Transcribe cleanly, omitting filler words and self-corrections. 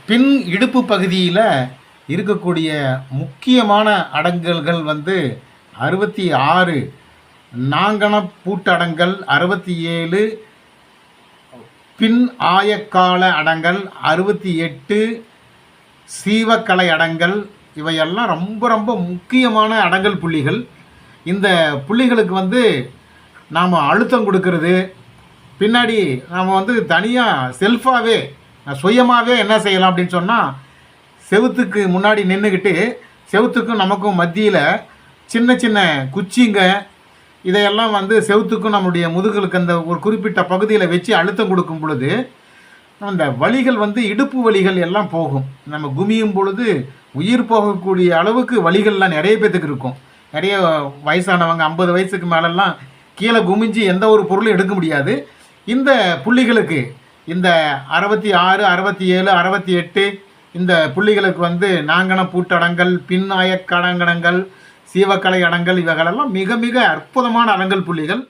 பின் இடுப்பு பகுதியில் இருக்கக்கூடிய முக்கியமான அடங்கல்கள் 66, நாங்கண பூட்டடங்கல் 67, பின் ஆயக்கால அடங்கல் 68, சீவக்கலை அடங்கல், இவையெல்லாம் ரொம்ப ரொம்ப முக்கியமான அடங்கல் புள்ளிகள். இந்த புள்ளிகளுக்கு நாம் அழுத்தம் கொடுக்கறது, பின்னாடி நாம் தனியாக செல்ஃபாகவே சுயமாகவே என்ன செய்யலாம் அப்படின்னு சொன்னால், செவுத்துக்கு முன்னாடி நின்றுக்கிட்டு செவுத்துக்கும் நமக்கும் மத்தியில் சின்ன சின்ன குச்சிங்க இதையெல்லாம் செவுத்துக்கும் நம்முடைய முதுகுலுக்கு அந்த ஒரு குறிப்பிட்ட பகுதியில் வச்சு அழுத்தம் கொடுக்கும் பொழுது அந்த வலிகள் இடுப்பு வலிகள் எல்லாம் போகும். நம்ம குமியும் பொழுது உயிர் போகக்கூடிய அளவுக்கு வலிகள்லாம் நிறைய பேத்துக்கு இருக்கும். நிறைய வயசானவங்க 50 வயசுக்கு மேலெல்லாம் கீழே குமிஞ்சு எந்த ஒரு பொருளும் எடுக்க முடியாது. இந்த புள்ளிகளுக்கு இந்த 66, 67, 68 இந்த புள்ளிகளுக்கு நாங்கண பூட்டடங்கல், பின்னாயக்கடங்கடங்கள், சீவக்கலை அடங்கல், இவைகளெல்லாம் மிக மிக அற்புதமான அடங்கல் புள்ளிகள்.